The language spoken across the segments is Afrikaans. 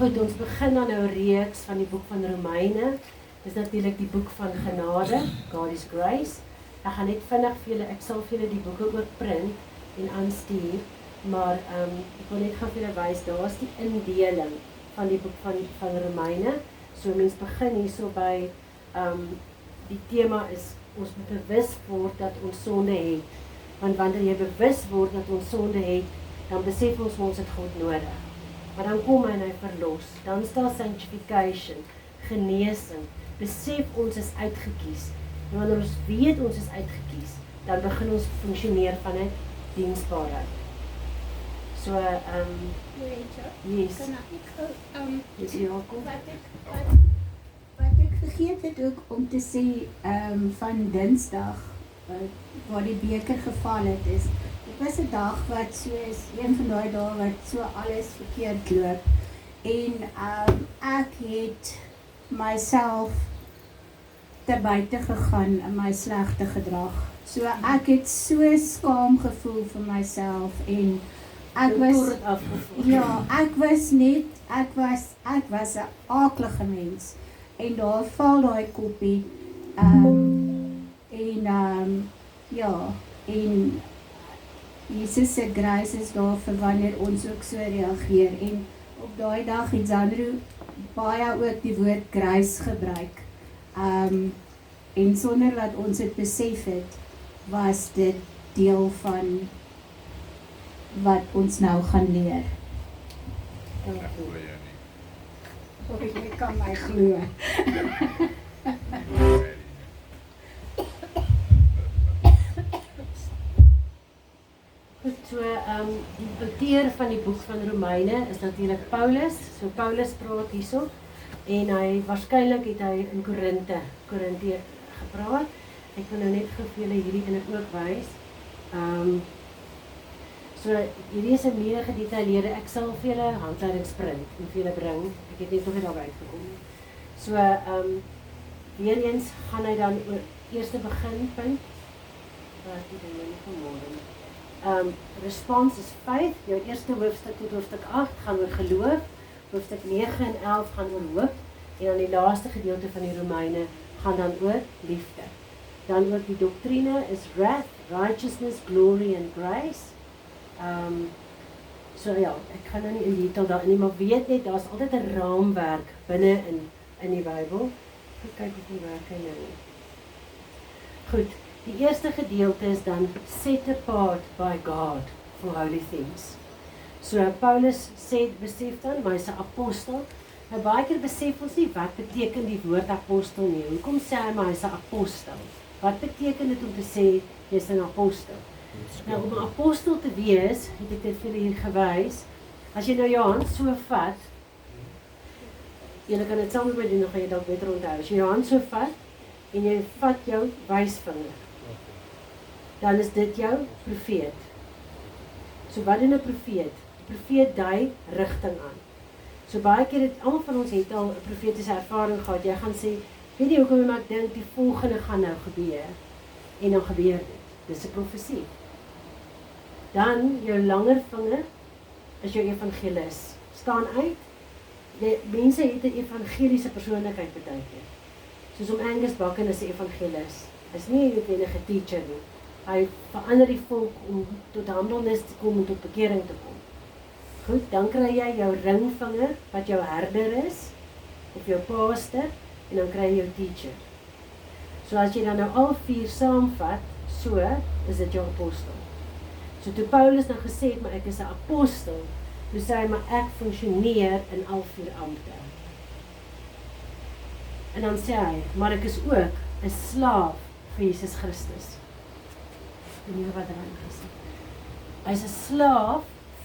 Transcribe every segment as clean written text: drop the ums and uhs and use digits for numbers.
Goed, ons begin dan nou 'n reeks van die boek van Romeine. Dis natuurlik die boek van genade, God is grace. Ek gaan net vinnig vir julle, ek sal vir julle die boeke ook print en aanstuur, maar ek wil net gou vir julle wys, daar's die indeling van die boek van Romeine. So mens begin hierso by die tema is ons moet bewus word dat ons sonde het. Want wanneer jy bewus word dat ons sonde het, dan besef ons het God nodig. Maar dan kom hy en hy verlos. Dan staan sanctification, genesing. Besef ons is uitgekies. En wanneer ons weet ons is uitgekies, dan begin ons funksioneer vanuit diensbaarheid. So, yes. Kan ek Is jy ook kom? Wat ek vergeet het ook om te sê van Dinsdag, waar die beker geval het is, dit was 'n dag wat so is, een van daai dae wat so alles verkeerd loop. En ek het myself te buite gegaan in my slegte gedrag. So ek het so skaam gevoel vir myself en ek was 'n aaklige mens. En daar val daai koppie en Jesus se grace is daar vir wanneer ons ook so reageer. En op daai dag het Zandro baie ook die woord grace gebruik. En sonder dat ons dit besef het, was dit deel van wat ons nou gaan leer. Jy kan my glo. Goed, so die auteur van die boek van Romeine is natuurlik Paulus. So Paulus praat hierso en waarskynlik het hy in Korinthe gepraat. Ek wil nou net gou vir julle hierdie ene ook wys. So hierdie is 'n meer gedetailleerde, ek sal vir julle handleidingsprint en vir julle bring. Ek het net nog nie daarby uitgekom nie. So weer eens gaan hy dan oor eerste beginpunt. Wat is dit nou vanmôre? Response is 5, jou eerste hoofstuk tot hoofstuk 8 gaan oor geloof, hoofstuk 9 en 11 gaan oor hoop, en dan die laaste gedeelte van die Romeine gaan dan oor liefde. Dan ook die doktrine is wrath, righteousness, glory and grace. So ja, ek gaan nou nie in detail daarin nie, maar weet net, daar is altyd 'n raamwerk binne in die Bybel. Goed, kyk of die werk hy nou. Goed. Die eerste gedeelte is dan set apart by God for holy things. So Paulus besef dan, maar hy's 'n apostel. Nou baie keer besef ons nie wat beteken die woord apostel nie. Hoekom sê hy maar hy's 'n apostel? Wat beteken dit om te sê jy's 'n apostel? Nou om 'n apostel te wees, het ek dit vir julle hier gewys. As jy nou jou hand so vat, julle kan dit saam met my doen, dan gaan jy dalk beter onthou. As jy jou hand so vat en jy vat jou wysvinger, dan is dit jou profeet. So wat doen 'n profeet? 'n Profeet dui rigting aan. So baie keer almal van ons het al 'n profetiese ervaring gehad. Jy gaan sê, weet jy hoekom ek dink die volgende gaan nou gebeur? En dan gebeur dit. Dis 'n profesie. Dan jou langer vinger is jou evangelis. Staan uit. Mense het 'n evangeliese persoonlikheid baie keer. Soos om Angus Buchan is 'n evangelis. Hy's nie 'n enige teacher nie. Hy verander die volk om tot handelnis te kom en tot bekering te kom. Goed, dan kry jy jou ringvinger wat jou herder is, of jou pastor, en dan kry jy jou teacher. So as jy dan nou al 4 saamvat, so is dit jou apostel. So toe Paulus nou gesê het, maar ek is 'n apostel, toe sê hy, maar ek funksioneer in al 4 ampte. En dan sê hy, maar ek is ook 'n slaaf vir Jesus Christus. Die nuwe wat daarin gesê. Hy's 'n slaaf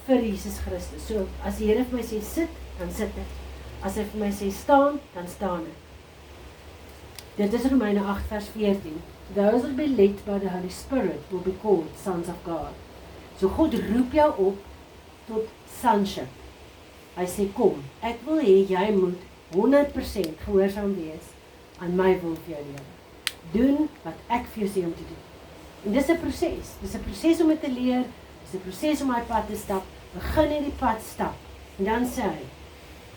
vir Jesus Christus. So as die Here vir my sê sit, dan sit ek. As hy vir my sê staan, dan staan ek. Dit is Romeine 8 vers 14. Those that be led by the Holy Spirit will be called sons of God. So God roep jou op tot sonship. Hy sê kom, ek wil hê jy moet 100% gehoorsaam wees aan my wil vir jou lewe. Doen wat ek vir jou sê om te doen. En dis 'n proses. Dis 'n proses om dit te leer. Dis 'n proses om my pad te stap. Begin hierdie pad stap. En dan sê hy,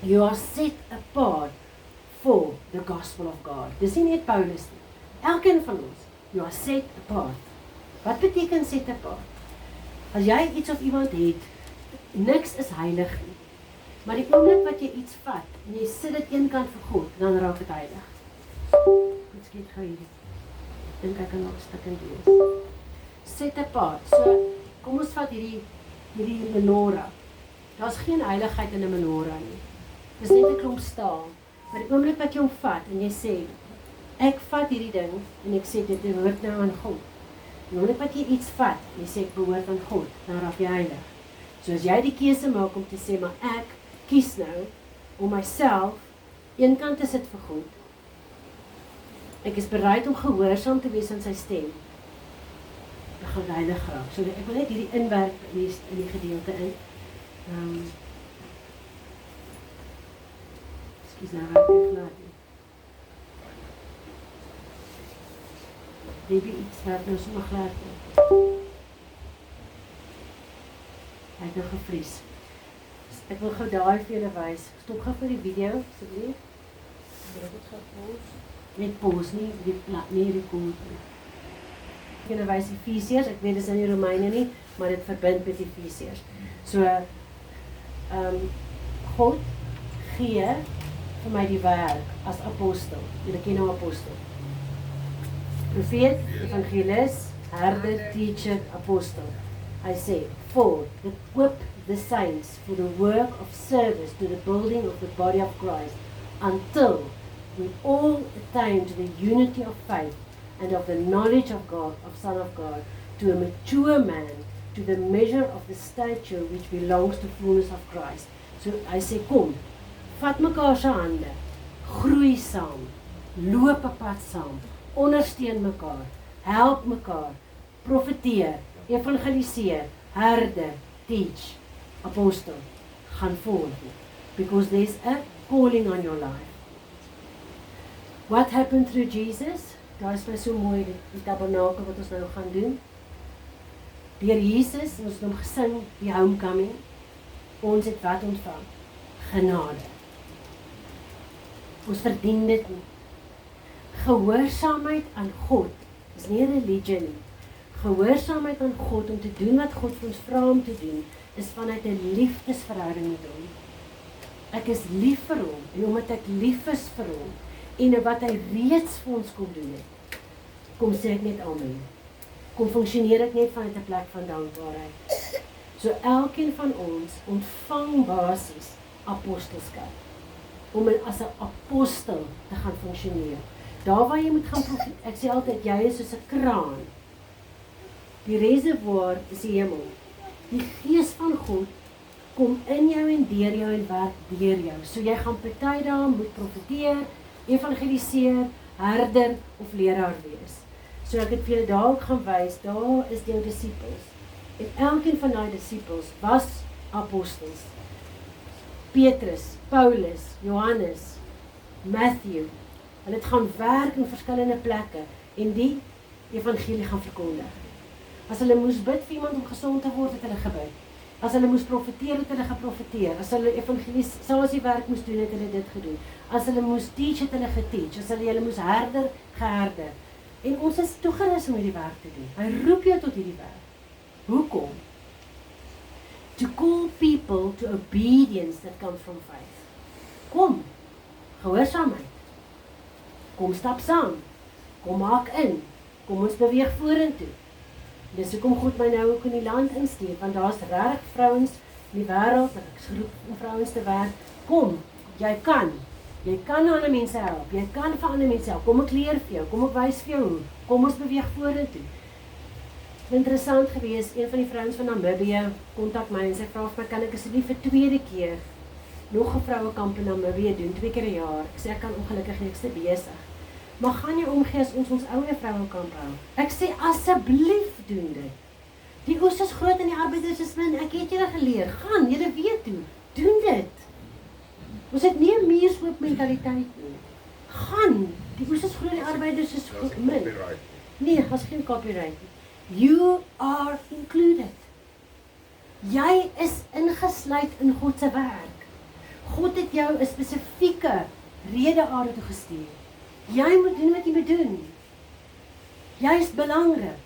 You are set apart for the gospel of God. Dis nie net Paulus nie. Elkeen van ons, you are set apart. Wat beteken set apart? As jy iets of iemand het, niks is heilig nie. Maar die oomblik wat jy iets vat, en jy sit dit eenkant vir God, dan raak dit heilig. Goed skiet gou hierdie. Dink ek kan nog 'n stuk in lees. Set apart. So, kom ons vat hierdie menorah. Daar's geen heiligheid in 'n menorah nie. Dis net 'n klomp staal. Maar die oomblik wat jy hom vat en jy sê, ek vat hierdie ding en ek sê dit behoort nou aan God. Die oomblik wat jy iets vat en jy sê ek behoort aan God, dan raak jy heilig. So as jy die keuse maak om te sê, maar ek kies nou om myself eenkant te sit vir God. Ek is bereid om gehoorsaam te wees aan sy stem. Dan gaan heilig raak. So ek wil net hierdie inwerk in die gedeelte in. Excuse nou raak ek glad nie. Baby, iets wat nou sommer glad nie. Hy het nou gevries. Ek wil gou daai vir julle wys. Stop gou vir die video, asseblief. Dit gaan pause. Net pause nie, nie record nie. Ek gaan wys Efesiërs, ek weet dis in die Romeine nie, maar dit verbind met Efesiërs. So, God gee vir my die werk as apostel. Julle ken nou apostel. Profeet, evangelis, herder, teacher, apostel. Hy sê, for equip the saints for the work of service to the building of the body of Christ, until we all attain to the unity of faith and of the knowledge of God, of Son of God, to a mature man, to the measure of the stature which belongs to fullness of Christ. So hy sê, kom, vat mekaar se hande, groei saam, loop 'n pad saam, ondersteun mekaar, help mekaar, profeteer, evangeliseer, herder, teach, apostel, gaan voort. Because there's a calling on your life. What happened through Jesus? Daar is my so mooi, die tabernakel wat ons nou gaan doen. Deur Jesus, ons het hom gesing, die homecoming, ons het wat ontvang? Genade. Ons verdien dit nie. Gehoorsaamheid aan God is nie 'n religie nie. Gehoorsaamheid aan God om te doen wat God vir ons vra om te doen, is vanuit 'n liefdesverhouding met hom. Ek is lief vir hom, en omdat ek lief is vir hom, en wat hy reeds vir ons kom doen het, kom sê ek net amen. Kom funksioneer ek net vanuit 'n plek van dankbaarheid. So elkeen van ons ontvang basies apostelskap, om as 'n apostel te gaan funksioneer. Daar waar jy moet gaan profeteer, ek sê altyd, jy is soos 'n kraan. Die reservoir is die hemel. Die gees van God kom in jou en deur jou en werk deur jou. So jy gaan party dae moet profeteer, evangeliseer, herder of leraar wees. So ek het vir julle daar ook gaan wys, daar is jou disippels. En elkeen van daai disippels was apostels. Petrus, Paulus, Johannes, Matthew. Hulle het gaan werk in verskillende plekke en die evangelie gaan verkondig. As hulle moes bid vir iemand om gesond te word, het hulle gebid. As hulle moes profeteer, het hulle geprofeteer. As hulle evangelis, soos die werk moes doen, het hulle dit gedoen. As hulle moes teach, het hulle geteach. As hulle moes herder, geherder. En ons is toegerus om hierdie werk te doen. Hy roep jou tot hierdie werk. Hoekom? To call people to obedience that comes from faith. Kom, gehoorsaamheid. Kom stap saam. Kom maak in. Kom ons beweeg vorentoe. Dis hoekom God my nou ook in die land instuur, want daar's regtig vrouens in die wêreld, ek geroep om vrouens te werk. Kom, jy kan. Jy kan ander mense help. Jy kan vir ander mense help. Kom ek leer vir jou, kom ek wys vir jou hoe. Kom ons beweeg vorentoe. Interessant geweest, een van die vrouens van Namibië kontak my en sy vra vir my, kan ek asseblief vir tweede keer nog 'n vrouekamp in Namibië doen, 2 keer 'n jaar. Ek sê ek kan ongelukkig niks te besig. Maar gaan jy omgee as ons ouer vrouekamp hou? Ek sê asseblief doen dit. Die oes is groot en die arbeiders is min. Ek het julle geleer. Gaan, julle weet hoe. Doen dit. Ons het nie 'n muursloop mentaliteit nie. Gaan. Die oes is groot en die arbeiders is min. Nee, was geen copyright nie. You are included. Jy is ingesluit in God se werk. God het jou 'n spesifieke rede aarde toe gestuur. Jy moet doen wat jy moet doen. Jy is belangrik.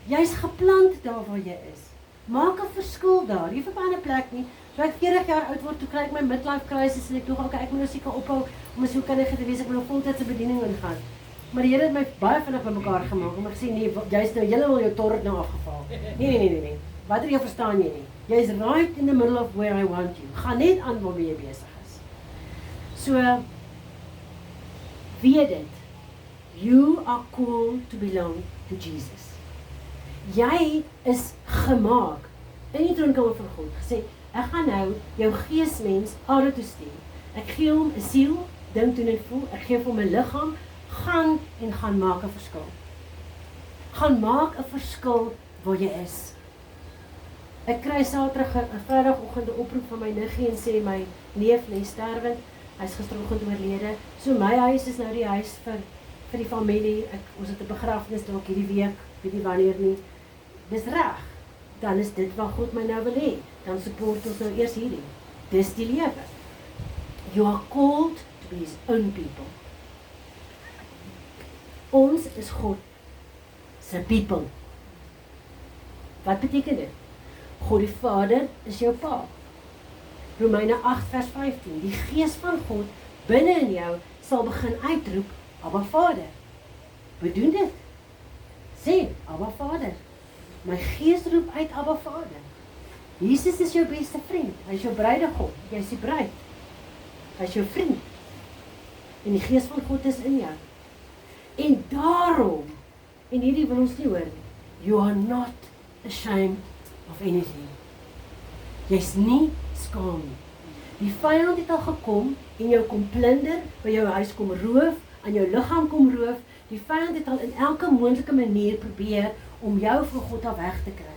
Jy is geplant daar waar jy is. Maak 'n verskil daar. Jy hoef op 'n ander plek nie. Toe ek 40 jaar oud word, toe kry ek my midlife crisis en ek dink, okay, ek moet nou seker ophou om 'n sielkundige te wees, ek moet nou voltydse bediening ingaan. Maar die Here het my baie vinnig bymekaar gemaak en ek sê nee, jy's nou heeltemal jou tord nou afgeval. Nee. Wat jy verstaan jy nie. Jy's right in the middle of where I want you. Gaan net aan waarmee jy besig is. So weet dit. You are called to belong to Jesus. Jy is gemaak in die troonkamer van God. Gesê, ek gaan nou jou geesmens aarde toe stuur. Ek gee hom 'n siel, dink, doen en voel. Ek gee hom 'n liggaam. Gaan maak 'n verskil. Gaan maak 'n verskil waar jy is. Ek kry Saterdag 'n Vrydagoggend 'n oproep van my niggie en sê my neef lê sterwend. Hy's gisteroggend oorlede. So my huis is nou die huis vir die familie. Ons het 'n begrafnis dalk hierdie week, weet nie wanneer nie. Dis reg. Dan is dit wat God my nou wil hê. Dan support ons nou eers hierdie. Dis die lewe. You are called to be his own people. Ons is God se people. Wat beteken dit? God die Vader is jou pa. Romeine 8 vers 15. Die Gees van God binne in jou sal begin uitroep, Abba Vader. Bedoel dit? Sê, Abba Vader. My gees roep uit, Abba Vader. Jesus is jou beste vriend. Hy is jou bruidegom. Jy is die bruid. Hy is jou vriend. En die Gees van God is in jou. En daarom, en hierdie wil ons nie hoor, you are not ashamed of anything. Jy's nie skaam nie. Die vyand het al gekom en jou kom plunder, by jou huis kom roof, aan jou liggaam kom roof. Die vyand het al in elke moontlike manier probeer om jou van God af weg te kry.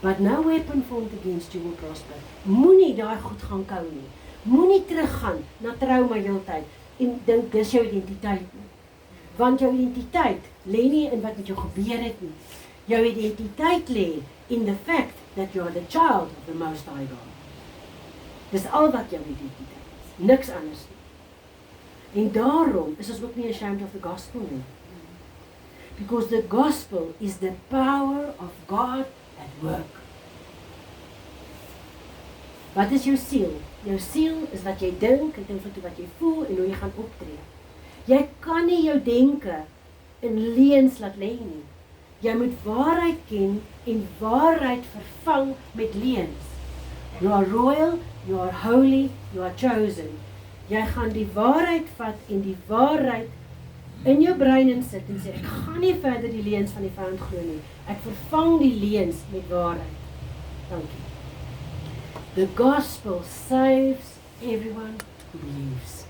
But no weapon formed against you will prosper. Moenie daai goed gaan kou nie. Moenie teruggaan na trauma heeltyd en dink dis jou identiteit nie. Want jou identiteit lê nie in wat met jou gebeur het nie. Jou identiteit lê in the fact that you are the child of the Most High God. Dis al wat jou identiteit is. Niks anders nie. En daarom is ons ook nie ashamed of the gospel nie. Because the gospel is the power of God at work. Wat is jou siel? Jou siel is wat jy dink, en wat jy voel en hoe jy gaan optree. Jy kan nie jou denke in leuns laat lê nie. Jy moet waarheid ken en waarheid vervang met leuns. You are royal, you are holy, you are chosen. Jy gaan die waarheid vat en die waarheid in jou brein insit en sê, ek gaan nie verder die leuns van die vyand glo nie. Ek vervang die leuns met waarheid. Dankie. The gospel saves everyone who believes.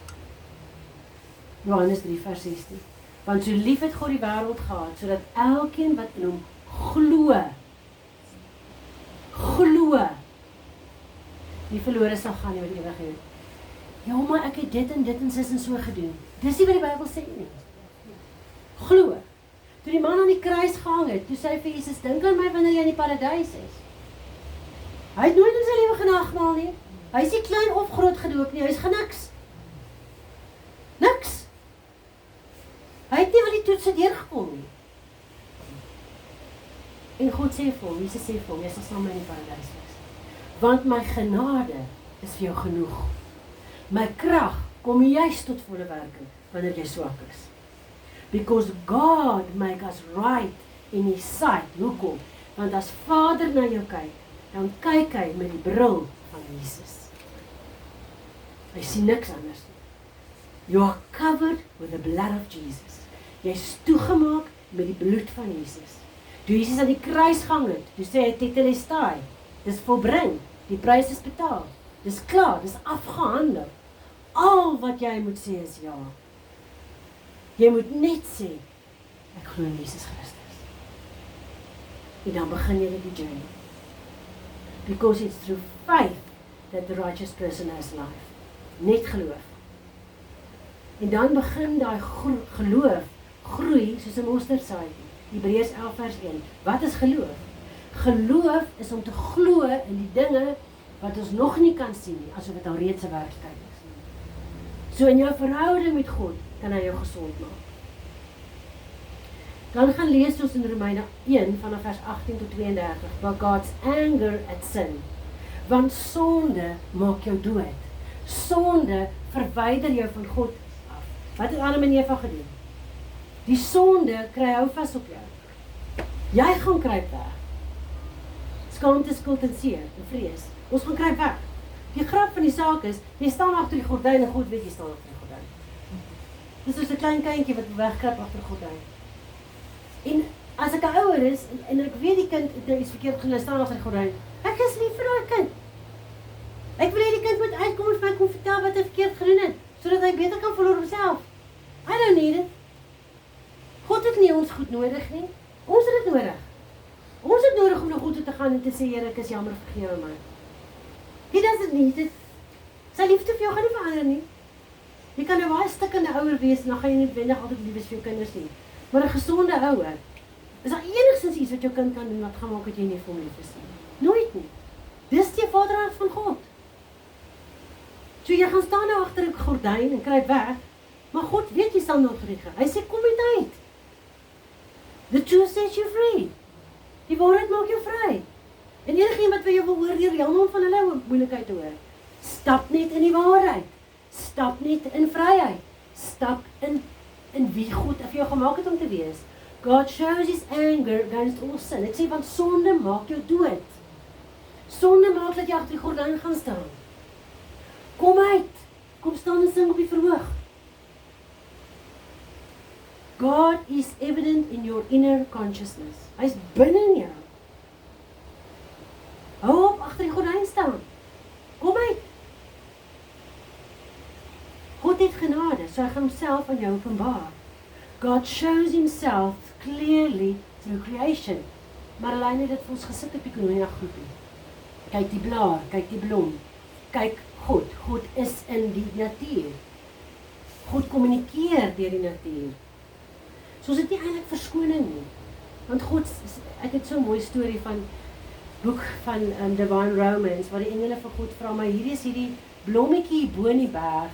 Johannes 3 vers 16. Want so lief het God die wêreld gehad, sodat elkeen wat in hom glo, nie verlore sal gaan nie, maar die ewigheid. Ja, maar ek het dit en sis en so gedoen. Dis nie wat die Bybel sê nie. Glo. Toe die man aan die kruis gehang het, toe sê hy vir Jesus, dink aan my wanneer jy in die paradys is. Hy het nooit in sy lewe genagmaal nie. Hy is nie klein of groot gedoop nie, hy is geniks. Niks. Hy het nie al die toetse deurgekom nie. En God sê vir hom, Jesus sê vir hom, jy sal saam met my in die paradys wees. Want my genade is vir jou genoeg. My krag kom juist tot volle werking, wanneer jy swak is. Because God make us right in his sight. Hoekom? Want as Vader na jou kyk, dan kyk hy met die bril van Jesus. Hy sien niks anders nie. You are covered with the blood of Jesus. Jy is toegemaak met die bloed van Jesus. Toe Jesus aan die kruis gehang het, toe sê hy tetelestai, dis volbring, die prys is betaal, dis klaar, dis afgehandel. Al wat jy moet sê is ja. Jy moet net sê, ek glo in Jesus Christus. En dan begin jy die journey. Because it's through faith that the righteous person has life. Net geloof. En dan begin daai geloof groei soos 'n mosterdsaadjie. Hebreërs 11 vers 1. Wat is geloof? Geloof is om te glo in die dinge wat ons nog nie kan sien nie, asof dit al reeds 'n werklikheid is. So in jou verhouding met God, kan hy jou gesond maak. Dan gaan lees ons in Romeine 1 vanaf vers 18 tot 32, but God's anger at sin. Want sonde maak jou dood. Sonde verwyder jou van God af. Wat het Adam en Eva gedoen? Die sonde kry hou vas op jou. Jy gaan kruip weg. Skaamte, skuld en seer en vrees. Ons gaan kruip weg. Die grap van die saak is, jy staan agter die gordyn en God weet jy staan agter die gordyn. Dis soos 'n klein kindjie wat wegkruip agter die gordyn. En as ek 'n ouer is en ek weet die kind het nou iets verkeerd gedoen, staan agter die gordyn. Ek is lief vir daai kind. Ek wil hê die kind moet uitkom en vir my kom vertel wat hy verkeerd gedoen het, sodat hy beter kan voel oor homself. I don't need it. God het nie ons goed nodig nie. Ons het dit nodig. Ons het nodig om na God toe te gaan en te sê, Here, ek is jammer, vergewe my. He doesn't need it. Sy liefde vir jou gaan nie verander nie. Jy kan nou baie stikkende ouer wees en dan gaan jy nie noodwendig altyd lief wees vir jou kinders nie. Maar 'n gesonde ouer, is daar enigstens iets wat jou kind kan doen wat gaan maak dat jy nie vir hom lief is nie? Nooit nie. Dis die vaderhart van God. So jy gaan staan nou agter 'n gordyn en kruip weg, maar God weet jy sal nog reg. Hy sê kom uit. The truth sets you free. Die waarheid maak jou vry. En enigeen wat vir jou wil oordeel, helemaal van hulle moeilikheid te hoor. Stap net in die waarheid. Stap net in vryheid. Stap in wie God vir jou gemaak het om te wees. God shows his anger against all sin. Ek sê, want sonde maak jou dood. Sonde maak dat jy agter die gordyn gaan staan. Kom uit. Kom staan en sing op die verhoog. God is evident in your inner consciousness. Hy is binne in jou. Hou op agter die gordyn staan. Kom uit. God het genade, so hy gaan homself aan jou openbaar. God shows himself clearly through creation. Maar alleen het dit vir ons gesit op die Koinonia groepie. Kyk die blaar, kyk die blom. Kyk God. God is in die natuur. God kommunikeer deur die natuur. So is dit nie eintlik verskoning nie. Want God, ek het so 'n mooi storie van boek van Divine Romance, waar die engele vir God vra, maar hierdie is hierdie blommetjie bo in die berg,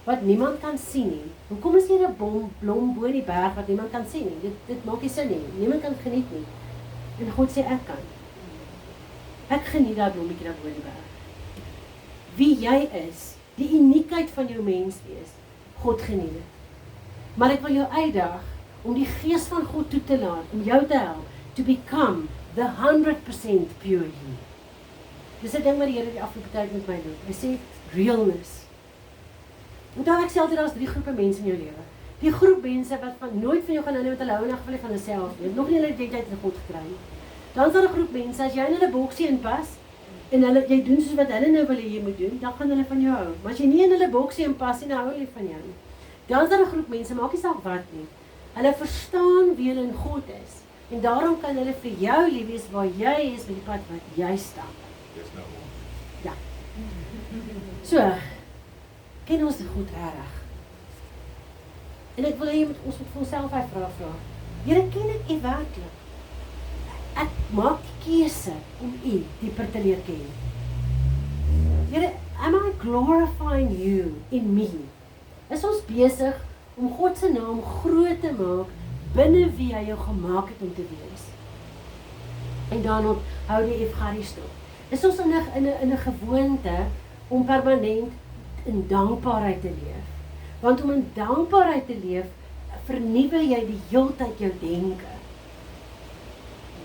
wat niemand kan sien nie. Hoekom is hier 'n blom bo in die berg, wat niemand kan sien nie? Dit maak nie sin nie. Niemand kan geniet nie. En God sê, ek kan. Ek geniet daai blommetjie daar bo in die berg. Wie jy is, die uniekheid van jou mens wees, God geniet dit. Maar ek wil jou uitdaag, om die gees van God toe te laat, om jou te help, to become the 100% pure you. Dis 'n ding wat die Here die afgelope tyd met my doen. Hy sê, realness. Onthou ek sê altyd, daar's 3 groepe mense in jou lewe. Die groep mense wat van nooit van jou gaan hou met hulle hou in geval van hulself nie. Nog nie hulle identiteit in God gekry nie. Dan is daar 'n groep mense, as jy in hulle boksie inpas, en jy doen soos wat hulle nou wil hê jy moet doen, dan gaan hulle van jou hou. Maar as jy nie in hulle boksie inpas nie, dan hou hulle van jou nie. Dan is daar 'n groep mense, maak nie saak wat nie. Hulle verstaan wie hulle in God is. En daarom kan hulle vir jou lief wees waar jy is met die pad wat jy stap. Dis nou ons. Ja. So, ken ons die goed reg. En ek wil hê ons moet vir onsself hy vra. Here, ken ek U werklik? Ek maak die keuse om U dieper te leer ken. Here, am I glorifying You in me? Is ons besig om God se naam groot te maak binne wie hy jou gemaak het om te wees? En dan hou die Efcharistie. Is ons in 'n gewoonte om permanent in dankbaarheid te leef? Want om in dankbaarheid te leef, vernuwe jy die heeltyd jou denke.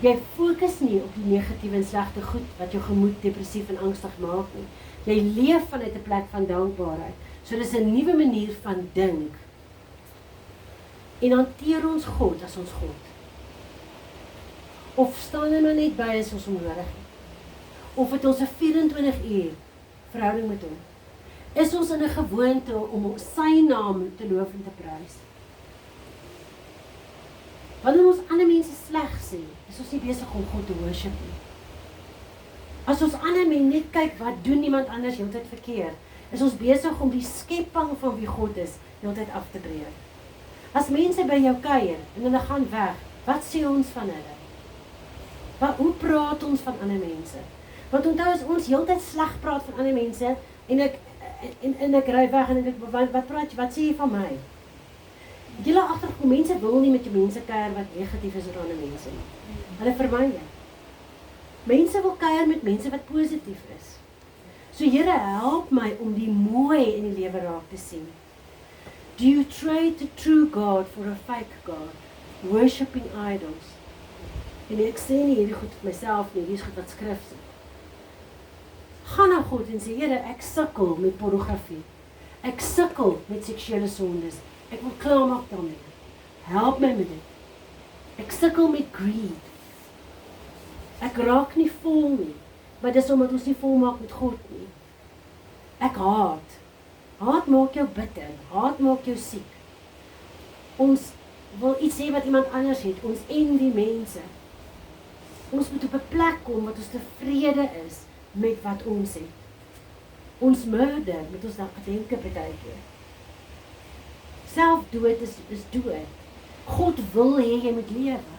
Jy fokus nie op die negatiewe en slegte goed wat jou gemoed depressief en angstig maak nie. Jy leef vanuit 'n plek van dankbaarheid. So dis 'n nuwe manier van dink. En hanteer ons God as ons God. Of staan hy maar net by as ons hom nodig het. Of het ons 'n 24 uur verhouding met hom. Is ons in 'n gewoonte om sy naam te loof en te prys. Wanneer ons ander mense sleg sê, is ons nie besig om God te worship nie. As ons ander mense net kyk wat doen iemand anders heeltyd verkeerd, is ons besig om die skepping van wie God is heeltyd af te breek. As mense by jou kuier en hulle gaan weg, wat sê ons van hulle? Hoe praat ons van ander mense? Want onthou as ons heeltyd sleg praat van ander mense en ek ry weg en ek wat sê jy van my? Het julle agtergekom, mense wil nie met die mense kuier wat negatief is oor ander mense nie. Hulle vermy dit. Mense wil kuier met mense wat positief is. So Here, help my om die mooi in die lewe raak te sien. Do you trade the true God for a fake God? Worshipping idols. En ek sê nie hierdie goed vir myself nie, hierdie is goed wat skrif sê. Gaan na God en sê, Here, ek sukkel met pornografie. Ek sukkel met seksuele sondes. Ek wil klaarmaak daarmee. Help my met dit. Ek sukkel met greed. Ek raak nie vol nie, maar dis omdat ons nie vol maak met God nie. Ek haat. Haat maak jou bitter. Haat maak jou siek. Ons wil iets hê wat iemand anders het. Ons envy mense. Ons moet op 'n plek kom wat ons tevrede is met wat ons het. Ons murder met ons dan gedenke partykeer. Selfdood is dood. God wil hê jy moet lewe.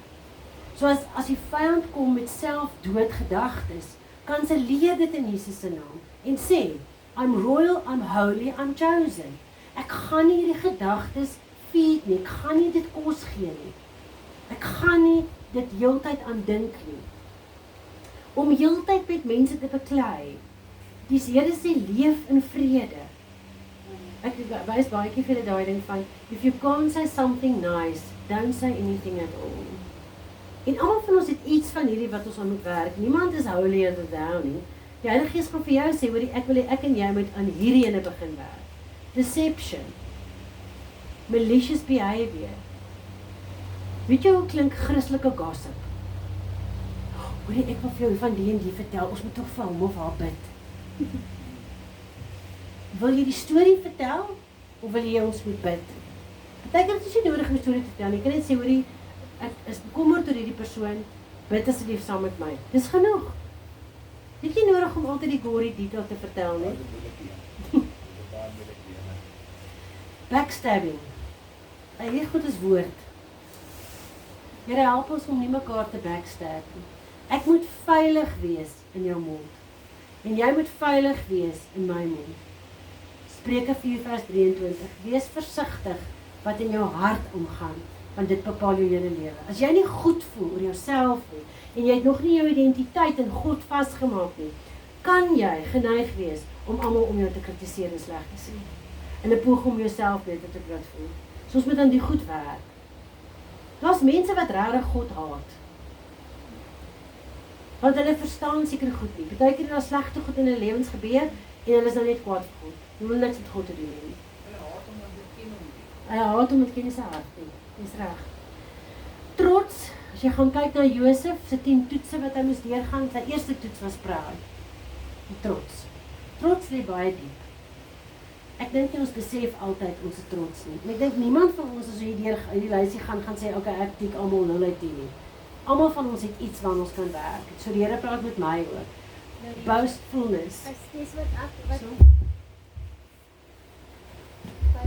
So as die vyand kom met selfdood gedagtes, kan sy leer dit in Jesus se naam en sê, I'm royal, I'm holy, I'm chosen. Ek gaan nie hierdie gedagtes feed nie, ek gaan nie dit kos gee nie. Ek gaan nie dit heeltyd aan dink nie. Om heeltyd met mense te beklei. Die Here sê leef in vrede. Ek wys baie keer vir daai ding van if you can't say something nice, don't say anything at all. En almal van ons het iets van hierdie wat ons aan moet werk. Niemand is holier than thou nie. Die Heilige Gees gaan vir jou sê, hoor ek wil hê ek en jy moet aan hierdie ene begin werk. Deception. Malicious behavior. Weet jy hoe klink Christelike gossip? Hoor ek wil vir jou van die en die vertel, ons moet toch vir hom of haar bid. Wil jy die storie vertel, of wil jy ons moet bid? Partykeer is dit nie nodig om die storie te vertel nie. Ek kan net sê, hoor ek is bekommerd oor hierdie persoon, bid asseblief saam met my. Dis genoeg. Dit is nie nodig om altyd die gory detail te vertel nie. Backstabbing. Hierdie goed is woord. Here, help ons om nie mekaar te backstab nie. Ek moet veilig wees in jou mond. En jy moet veilig wees in my mond. Spreuke 4 vers 23. Wees versigtig wat in jou hart omgaan, want dit bepaal jou hele lewe. As jy nie goed voel oor jouself nie, en jy het nog nie jou identiteit in God vasgemaak nie, kan jy geneig wees om almal om jou te kritiseer en sleg te sê. In 'n poging om jouself beter te laat voel. So ons moet aan die goed werk. Daar's mense wat regtig God haat. Want hulle verstaan seker goed nie. Partykeer het daar slegte goed in hulle lewens gebeur en hulle is nou net kwaad vir God. Hulle wil niks met God te doen hê nie. Hulle haat om dit ken in sy hart nie. Dis reg. Trots, as jy gaan kyk na Josef se 10 toetse wat hy moes deurgaan, sy eerste toets was pride. Trots. Trots lê baie diep. Ek dink nie ons besef altyd ons is trots nie. En ek dink niemand van ons as jy deur die lysie gaan sê, okay, ek tik almal 0 uit 10 nie. Almal van ons het iets waaraan ons kan werk. So die Here praat met my ook. Boastfulness. Dis wat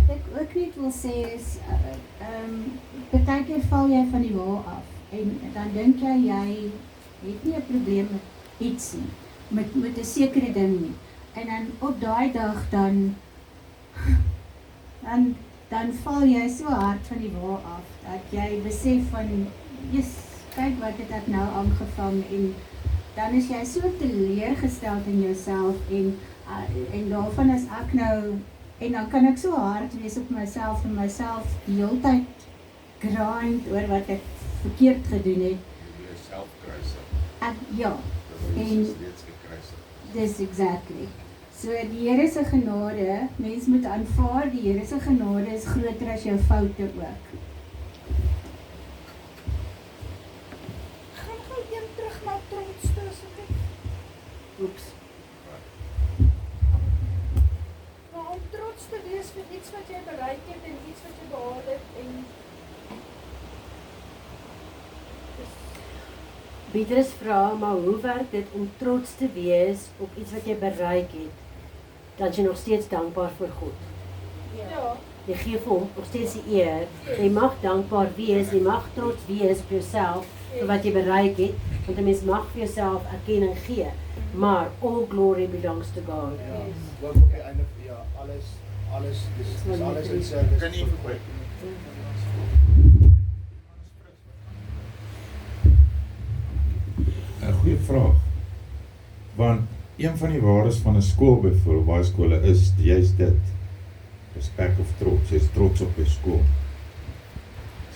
ek ook net wil sê is, partykeer val jy van die wa af en dan dink jy het nie 'n probleem met iets nie, met 'n sekere ding nie. En dan op daai dag dan val jy so hard van die wa af dat jy besef van, kyk wat het ek nou aangevang, en dan is jy so teleurgesteld in jouself en daarvan is ek nou, en dan kan ek so hard wees op myself en myself die hele tyd grind oor wat ek verkeerd gedoen het. Ja, en dis exactly. So die Here se genade, mens moet aanvaar, die Here se genade is groter as jou foute ook. Gaan gou een terug na trots toe asseblief. Oeps. Maar om trots te wees vir iets wat jy bereik het en iets wat jy behaal het en Petrus vra, maar hoe werk dit om trots te wees op iets wat jy bereik het, dat jy nog steeds dankbaar vir God? ja, Jy gee vir hom nog steeds die eer. Jy mag dankbaar wees, jy mag trots wees op jouself, vir wat jy bereik het, want 'n mens mag vir jouself erkenning gee, maar all glory belongs to God. Ja, ook op die einde, ja, alles, dis alles in service. Kan nie verkoop. 'n Goeie vraag. Want een van die waardes van 'n skool byvoorbeeld, baie skole is juist dit. Respek of trots, jy's trots op jou skool.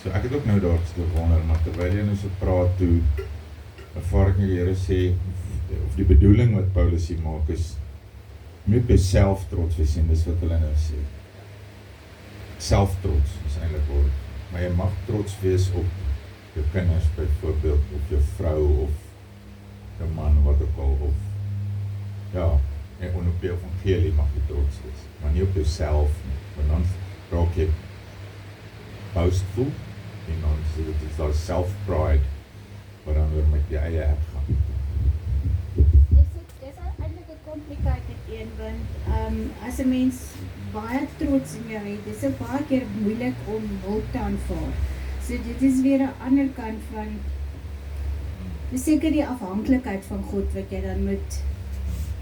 So ek het ook nou daar gewonder, maar terwyl jy nou so praat toe, ervaar ek die Here sê, of die bedoeling wat Paulus hier maak is, moet op jouself trots wees, en dis wat hulle nou sê. Selftrots is eintlik woord, maar jy mag trots wees op jou kinders byvoorbeeld, of jou vrou, of jou man, wat ook al, of ja, en op die evangelie mag jy trots wees, maar nie op jouself nie, want dan raak jy boastful, en dan sê dit is daar self-pride, wat dan weer met die eie ek gaan. Dis eintlik 'n complicated een, want as 'n mens baie trots in jou het, is dit baie keer moeilik om hulp te aanvaar. So dit is weer 'n ander kant van, dis seker die afhanklikheid van God wat jy dan moet,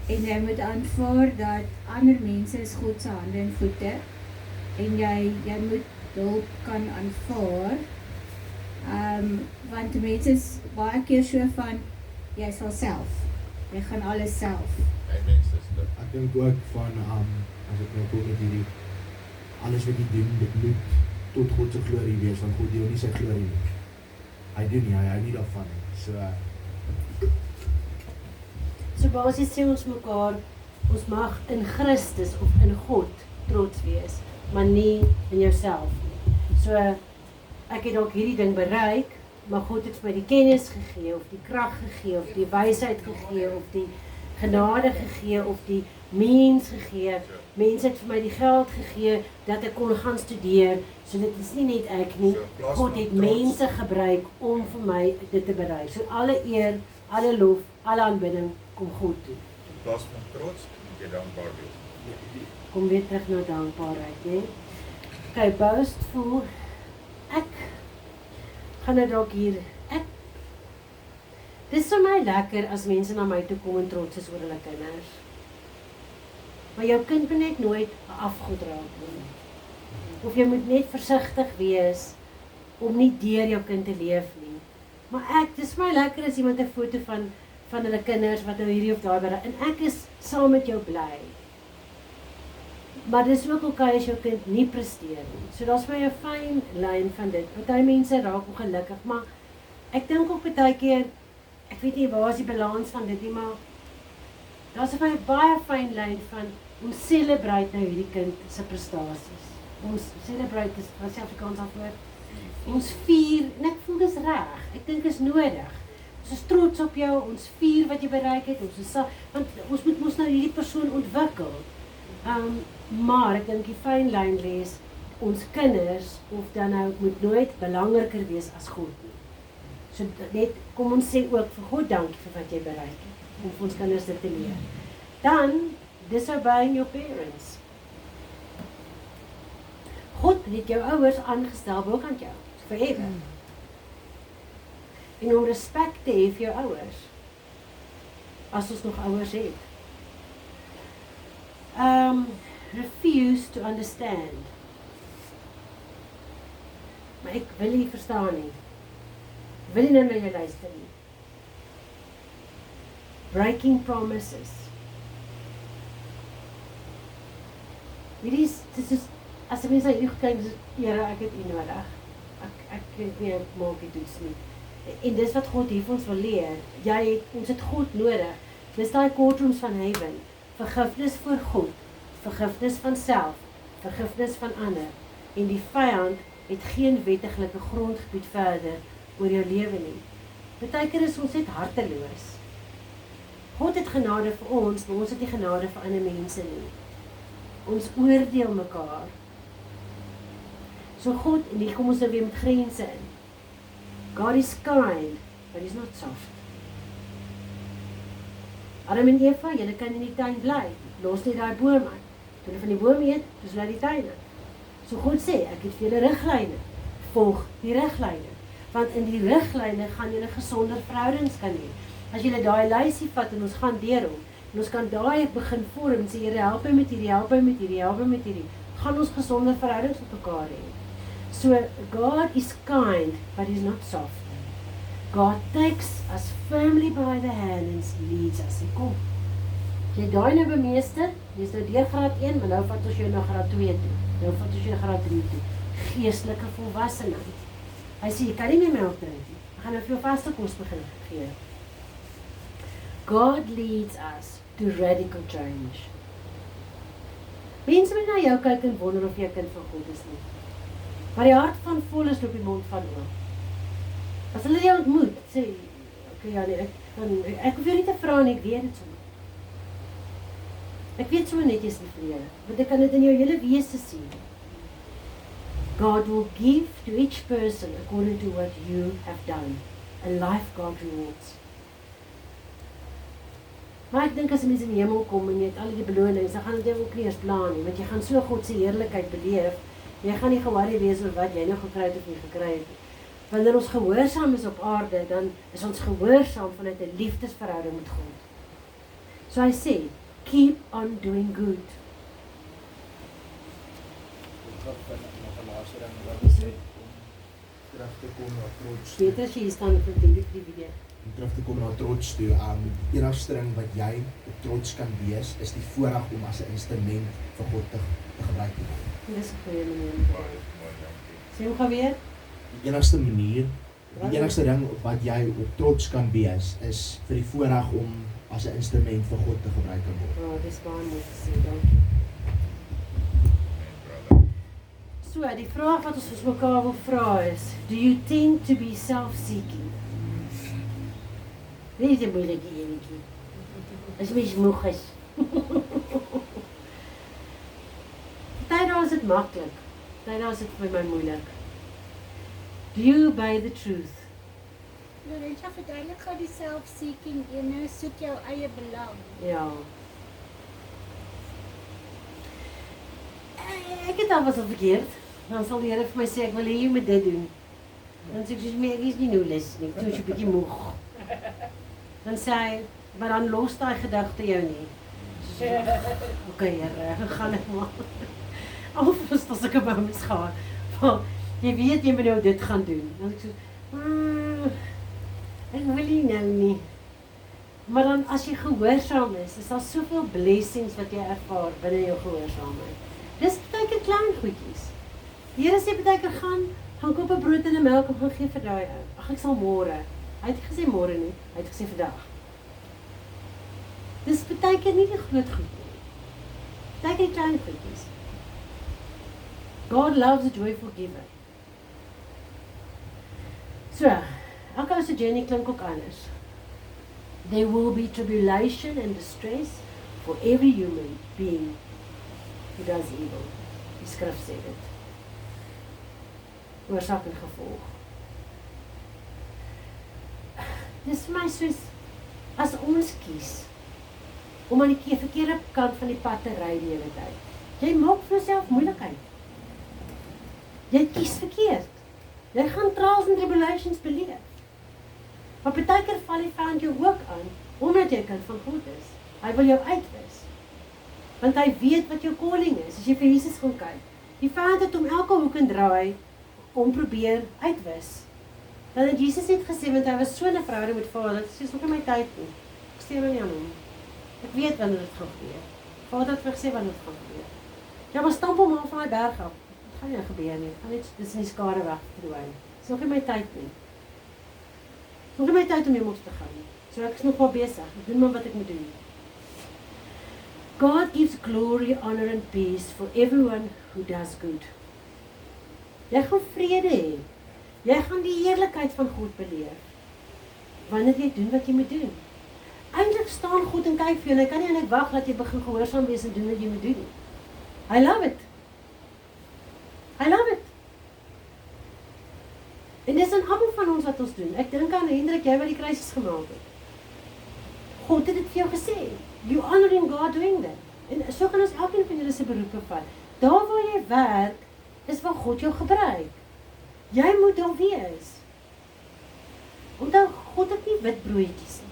en jy moet aanvaar dat ander mense is God se hande en voete, en jy moet hulp kan aanvaar, want mense is baie keer so van, jy sal self, jy gaan alles self. Ek dink ook van, as ek nou kom met hierdie, alles wat jy doen, dit moet tot God se glorie wees, want God deel nie sy glorie nie. Hy doen nie, hy hou nie daarvan nie. So basies sê ons mekaar, ons mag in Christus of in God trots wees, maar nie in jouself nie. So, ek het ook hierdie ding bereik, maar God het vir my die kennis gegee, of die krag gegee, of die wysheid gegee, of die genade gegee, of die means gegee. Mense het vir my die geld gegee, dat ek kon gaan studeer, so dit is nie net ek nie. God het mense gebruik om vir my dit te bereik. So alle eer, alle lof, alle aanbidding, kom God toe. In plaas van trots, moet jy dankbaar wees. Kom weer terug na dankbaarheid, né? Kyk, boastful, ek gaan nou dalk hier, dis vir my lekker as mense na my toe kom en trots is oor hulle kinders. Maar jou kind moet net nooit afgod raak nie. Of jy moet net versigtig wees om nie deur jou kind te leef nie. Maar dis vir my lekker as iemand 'n foto van hulle kinders wat nou hierdie of daar bereik, en ek is saam met jou bly. Maar dis ook okay as jou kind nie presteer nie. So daar's vir my 'n fyn lyn van dit. Party mense raak ongelukkig, maar ek dink ook baie keer, ek weet nie waar is die balans van dit nie, maar daar's vir my baie fyn lyn van ons celebrate nou hierdie kind se prestasies. Ons celebrate is wat se Afrikaans afwoord. Ons vier, en ek voel dis reg. Ek dink is nodig. Ons is trots op jou, ons vier wat jy bereik het, want ons moet mos nou hierdie persoon ontwikkel. Maar ek dink die fyn lyn lees, ons kinders, of dan nou, moet nooit belangriker wees as God nie. So net, kom ons sê ook vir God dankie vir wat jy bereik het, om vir ons kinders dit te leer. Dan, disobeying your parents. God het jou ouers aangestel bokant jou, forever. En om respek te hê vir jou ouers, as ons nog ouers het. Refuse to understand. Maar ek wil nie verstaan nie. Wil nie nou na jou luister nie. Breaking promises. Hierdie is, as 'n mens na hierdie kyk, Here, ek het U nodig. Ek weet nie, ek maak dit iets nie. En dis wat God hier vir ons wil leer. Ons het God nodig. Dis daai courtrooms van heaven. Vergifnis voor God, vergifnis van self, vergifnis van ander. En die vyand het geen wettiglike grondgebied verder oor jou lewe nie. Partykeer is ons net harteloos. God het genade vir ons, maar ons het nie genade vir ander mense nie. Ons oordeel mekaar. So God, en hier kom ons nou weer met grense in. God is kind, but he's not soft. Adam en Eva, julle kan in die tuin bly, los nie daai boom uit. Toe hulle van die boom eet, dis hulle die tuin uit. So God sê, ek het vir julle riglyne, volg die riglyne. Want in die riglyne gaan julle gesonder verhoudings kan hê. As julle daai lysie vat en ons gaan deur hom, en ons kan daai begin vorm, sê Here, help my met hierdie, help my met hierdie, help my met hierdie, gaan ons gesonder verhoudings met mekaar hê. So, God is kind, but He's not soft. God takes us firmly by the hand and leads us. Hy kom. Jy daai nou bemeester, jy's nou deur graad 1, maar nou vat ons jou na graad 2 toe. Nou vat ons jou na graad 3 toe. Geestelike volwassenheid. Hy sê, jy kan nie meer melk drink nie. Ek gaan nou vir jou vaste kos begin gee. God leads us to radical change. Mense moet na jou kyk en wonder of jy 'n kind van God is nie. Maar die hart van vol is op die mond van oom. As hulle jou ontmoet, sê, okay, ja nee, ek hoef jou nie te vra nie, ek weet dit sommer. Ek weet sommer net jy's lief vir Here, want ek kan dit in jou hele wese sien. God will give to each person according to what you have done. A life God rewards. Maar ek dink as mense in die hemel kom en jy het al die belonings, dan gaan dit jou ook nie eens pla nie, want jy gaan so God se heerlikheid beleef. Jy gaan nie ge-worry wees oor wat jy nou gekry het of nie gekry het nie. Wanneer ons gehoorsaam is op aarde, dan is ons gehoorsaam vanuit 'n liefdesverhouding met God. So hy sê, keep on doing good. Terug te kom na trots. Peter, jy staan vir die video. Om terug te kom na trots toe. Die enigste ding wat jy op trots kan wees, is die voorreg om as 'n instrument vir God te gebruik. Dis 'n goeie manier. Sê hoe gaan weer? Die enigste manier, die enigste ding wat jy op trots kan wees, is vir die voorreg om as 'n instrument vir God te gebruik kan word. Dis baie mooi gesê, dankie. So, die vraag wat ons vir mekaar wil vra is, do you tend to be self-seeking? Dit is 'n moeilike enetjie. As mens moeg is. Party is dit maklik. Party is dit vir my moeilik. Do you obey the truth? Ja, dit is verduidelik gou die self-seeking, jy nou soek jou eie belang. Ja. Ek het al was al verkeerd. Dan sal die Here vir my sê, ek wil hê jy moet dit doen. Dan sê ek, soos ek is nie nou lus nie, toe is jy bietjie moeg. Dan sê hy, maar dan los daai gedagte jou nie. Okay, Here, gaan ek maar. Al was dit sulke moments gehad. Jy weet jy moet nou dit gaan doen. Dan ek so, ek wil nie nou nie. Maar dan as jy gehoorsaam is daar soveel blessings wat jy ervaar binne jou gehoorsaamheid. Dis baie keer klein goedjies. Die Here sê baie keer gaan koop 'n brood en 'n melk en gaan gee vir daai ou. Ag ek sal môre. Hy het gesê môre nie, hy het gesê vandag. Dis baie keer nie die groot goed nie. Baie keer klein goedjies. God loves a joyful giver. So, elke ou se journey klink ook anders. There will be tribulation and distress for every human being who does evil. Die skrif sê dit. Oorsaak en gevolg. Dis vir my soos, as ons kies, om aan die verkeerde kant van die pad te ry die hele tyd. Jy maak vir jouself moeilikheid. Jy kies verkeerd. Jy gaan trials en tribulations beleef. Maar baie keer val die vyand jou ook aan, omdat jy 'n kind van God is. Hy wil jou uitwis. Want hy weet wat jou calling is, as jy vir Jesus gaan kyk. Die vyand het om elke hoek en draai, om probeer uitwis. Dan het Jesus net gesê, want hy was so 'n verhouding met Vader, dit is ook in my tyd nie. Ek steur my nie aan hom. Ek weet wanneer dit gaan gebeur. Vader het vir gesê wanneer dit gaan gebeur. Ja, maar stamp hom af van die berg af. Dit gaan nie gebeur nie. Gaan net dis in die skare weg verdwyn. Dis nog nie my tyd nie. Dis nog nie my tyd om hemel te gaan nie. So ek is nog maar besig. Ek doen maar wat ek moet doen. God gives glory, honor and peace for everyone who does good. Jy gaan vrede hê. Jy gaan die heerlikheid van God beleef. Wanneer jy doen wat jy moet doen. Eintlik staan God en kyk vir jou en hy kan nie eintlik wag dat jy begin gehoorsaam wees en doen wat jy moet doen. I love it. I love it. En dis aan almal van ons wat ons doen. Ek dink aan Hendrik, jy wat die kruisies gemaak het. God het dit vir jou gesê. You honoring God doing that. En so kan ons elkeen van julle se beroepe vat. Daar waar jy werk, is waar God jou gebruik. Jy moet daar wees. Onthou, God het nie wit broodjies nie.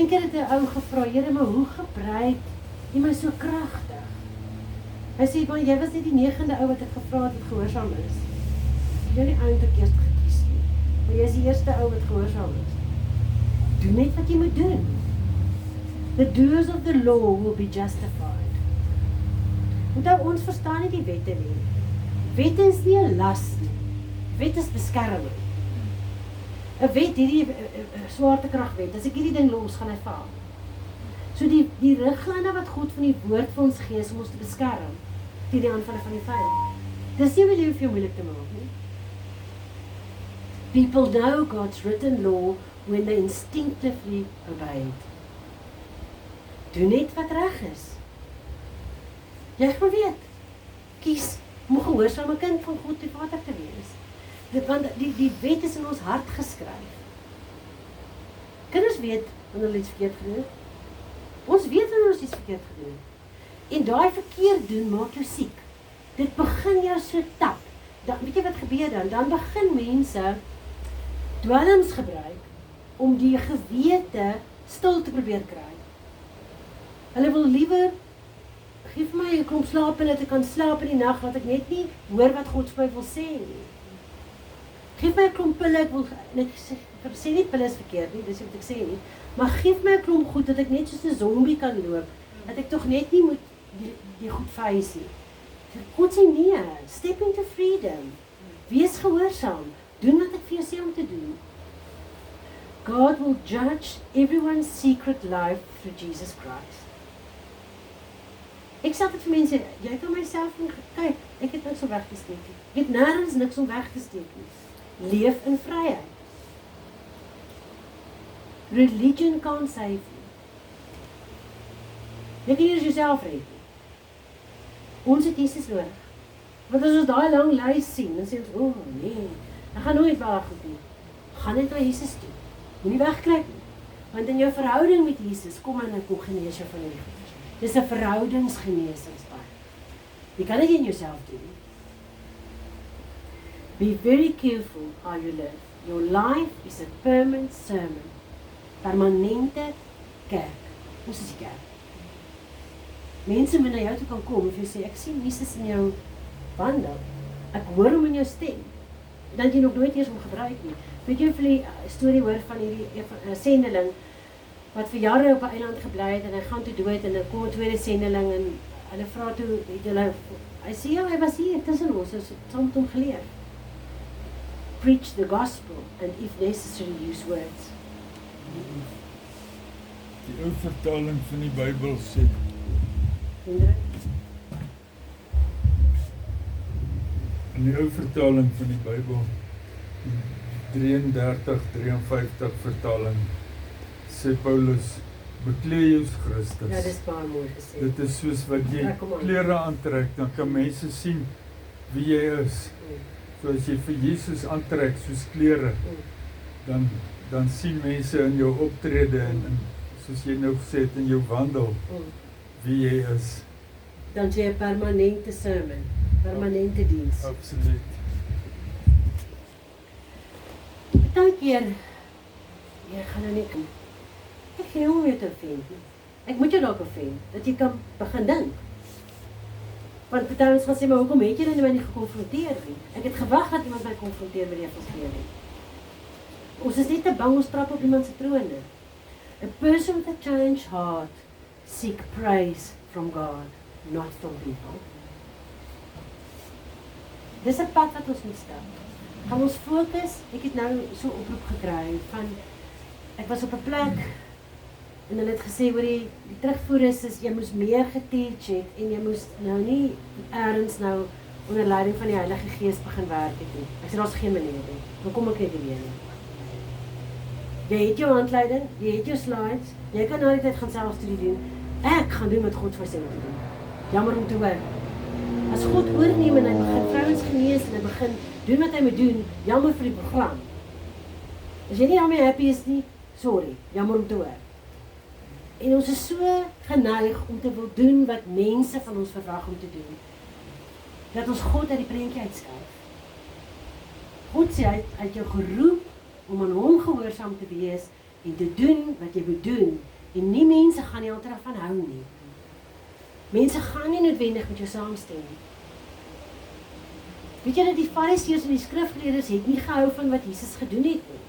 Een keer het 'n ou gevra, Here, maar hoe gebruik jy my so kragtig? Hy sê, maar jy was net die 9de ou wat ek gevra het wat gehoorsaam is. Jy het nie eintlik eers gekies nie, maar jy is die eerste ou wat gehoorsaam is. Doen net wat jy moet doen. The doers of the law will be justified. Onthou, ons verstaan nie die wette nie. Wette is nie 'n las nie. Wet is beskerming. 'n Wet, hierdie swaartekragwet, as ek hierdie ding los, gaan hy val. So die riglyne wat God van die woord vir ons gee, is om ons te beskerm teen die aanvalle van die vyand. Dis nie wat jy hoef jou moeilik te maak nie. People know God's written law when they instinctively obey it. Doen net wat reg is. Jy gaan weet, kies om 'n gehoorsame kind van God die Vader te wees. Want die wet is in ons hart geskryf. Kinders weet wanneer hulle iets verkeerd gedoen het. Ons weet wanneer ons iets verkeerd gedoen het. En daai verkeerd doen maak jou siek. Dit begin jou so tap. Dan weet jy wat gebeur dan? Dan begin mense dwelms gebruik om die gewete stil te probeer kry. Hulle wil liewer geef my 'n klomp slaap en dat ek kan slaap in die nag, wat ek net nie hoor wat God vir my wil sê nie. Geef my 'n klomp pille, ek wil net sê nie pille is verkeerd nie, dis wat ek sê nie, maar geef my 'n klomp goed dat ek net soos 'n zombie kan loop, dat ek tog net nie moet die goed face nie. God sê nee, step into freedom. Wees gehoorsaam, doen wat ek vir jou sê om te doen. God will judge everyone's secret life through Jesus Christ. Ek sê dit vir mense, jy kan myself kyk, ek het niks om weg te steek nie. Ek het nêrens niks om weg te steek nie. Leef in vryheid. Religion can't save you. Jy kan eers jouself red. Ons het Jesus nodig. Want as ons daai lang lys sien, dan sê ons, oh nee, ek gaan nooit waar goed nie. Gaan net na Jesus toe. Moenie wegkruip nie. Want in jou verhouding met Jesus, kom hy en kom genees jou van die goeders. Dis 'n verhoudingsgeneesingspad. Jy kan dit in jouself doen. Be very careful how you live. Your life is a permanent sermon. Permanente kerk. Ons is die kerk. Mense moet na jou toe kan kom en jy sê, ek sien Jesus in jou wandel. Ek hoor hom in jou stem. Dan jy nog nooit eers hom gebruik nie. Weet jy vir die storie hoor van hierdie sendeling wat vir jare op 'n eiland gebly het en hy gaan toe dood en dan kom 'n tweede sendeling en hulle vra toe, het hulle, hy sê ja, hy was hier tussen ons, ons het saam met hom geleer. Preach the gospel and if necessary use words. Die ou vertaling van die Bybel sê, in die ou vertaling van die Bybel, 33-53 vertaling, sê Paulus, beklee jou Christus. Ja, dis baie mooi gesê. Dit is soos wat jy Ja, kom aan. klere aantrek, dan kan mense sien wie jy is. So as jy vir Jesus aantrek soos klere, dan sien mense in jou optrede en soos jy nou gesê het, in jou wandel, wie jy is. Dan sê jy 'n permanente sermon, permanente diens. Absoluut. Partykeer, jy gaan nou nie kom. Ek gee hom weer te offend nie. Ek moet jou dalk offend, dat jy kan begin dink. Want party ons gaan sê, maar hoekom het jy my nie gekonfronteer nie? Ek het gewag dat iemand my konfronteer met die evangelie. Ons is net te bang, ons trap op iemand se trone. A person with a changed heart seek praise from God, not from people. Dis 'n pad wat ons moet stap. Gaan ons fokus, ek het nou so 'n oproep gekry van, ek was op 'n plek en hulle het gesê oor die terugvoer is jy moes meer geteach het en jy moes nou nie eers nou onder leiding van die Heilige Gees begin werk het nie. Ek sê daar's geen manier nie. Dan kom ek net nie weer nie. Jy het jou handleiding, jy het jou slides, jy kan nou die tyd gaan selfstudie doen. Ek gaan doen wat God vir sê om te doen. Jammer om te hoor. As God oorneem en hy begin vrouens genees en hy begin doen wat hy moet doen, jammer vir die program. As jy nie daarmee happy is nie, sorry, jammer om te hoor. En ons is so geneig om te wil doen wat mense van ons verwag om te doen. Dat ons God uit die prentjie uitskuif. God sê, hy het jou geroep om aan hom gehoorsaam te wees en te doen wat jy moet doen. En nie mense gaan nie altyd daarvan hou nie. Mense gaan nie noodwendig met jou saamstem nie. Weet jy dat die Fariseërs en die skrifgeleerdes het nie gehou van wat Jesus gedoen het nie?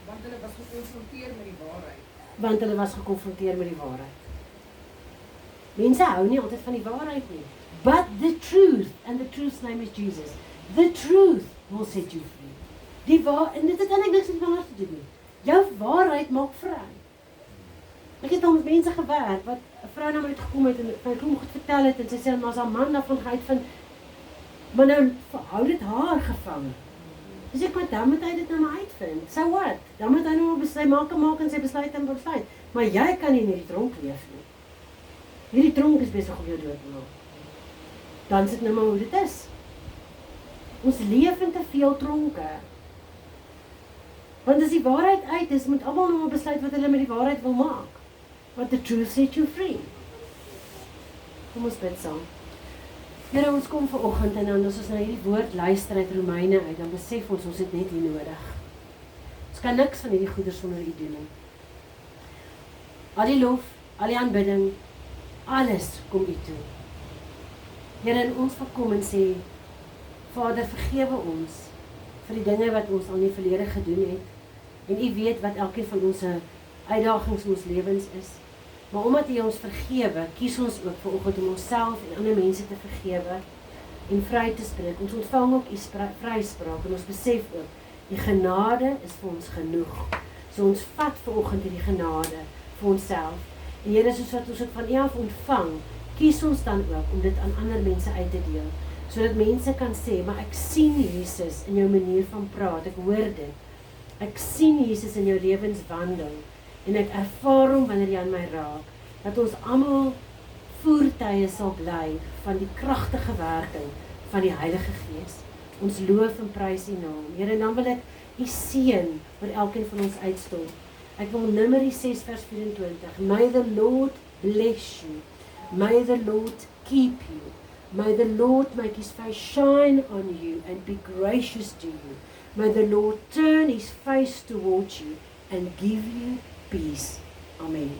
Want hulle was gekonfronteer met die waarheid. Want hulle was gekonfronteer met die waarheid. Mense hou nie altyd van die waarheid nie. But the truth, and the truth's name is Jesus, the truth will set you free. En dit het eintlik niks met anders te doen nie. Jou waarheid maak vry. Ek het al met mense gewerk, wat 'n vrou na my toe gekom het en my kom goed vertel het, en sy sê, maar as haar man daarvan uitvind, maar nou hou dit haar gevange. Dus ek, maar dan moet hy dit nou maar uitvind. So what? Dan moet hy nou maar besluit, maak en sy besluit en besluit. Maar jy kan nie in hierdie tronk leef nie. Hierdie tronk is besig om jou dood te maak. Dan is dit nou maar hoe dit is. Ons leef in te veel tronke. Want as die waarheid uit is, moet almal nou maar besluit wat hulle met die waarheid wil maak. Want the truth set you free. Kom ons bid saam. Here, ons kom vanoggend en dan as ons na hierdie woord luister uit Romeine uit, dan besef ons het net hier nodig. Ons kan niks van hierdie goeders sonder U doen nie. Al die lof, al die aanbidding, alles kom U toe. Here, en ons wil kom en sê, Vader, vergewe ons vir die dinge wat ons al in die verlede gedoen het. En U weet wat elkeen van ons uitdagings in ons lewens is. Maar omdat U ons vergewe, kies ons ook vanoggend om onsself en ander mense te vergewe en vry te spreek. Ons ontvang ook U vryspraak en ons besef ook, die genade is vir ons genoeg. So ons vat vanoggend hierdie genade vir onsself. En Here, soos wat ons dit van U af ontvang, kies ons dan ook om dit aan ander mense uit te deel. Sodat mense kan sê, maar ek sien Jesus in jou manier van praat, ek hoor dit. Ek sien Jesus in jou lewenswandel. En ek ervaar hom wanneer jy aan my raak, dat ons almal voertuie sal bly van die kragtige werking van die Heilige Gees. Ons loof en prys U naam. Here, en dan wil ek U seën oor elkeen van ons uitstort. Ek wil Numeri 6 vers 24. May the Lord bless you. May the Lord keep you. May the Lord make His face shine on you and be gracious to you. May the Lord turn His face towards you and give you peace. Amen.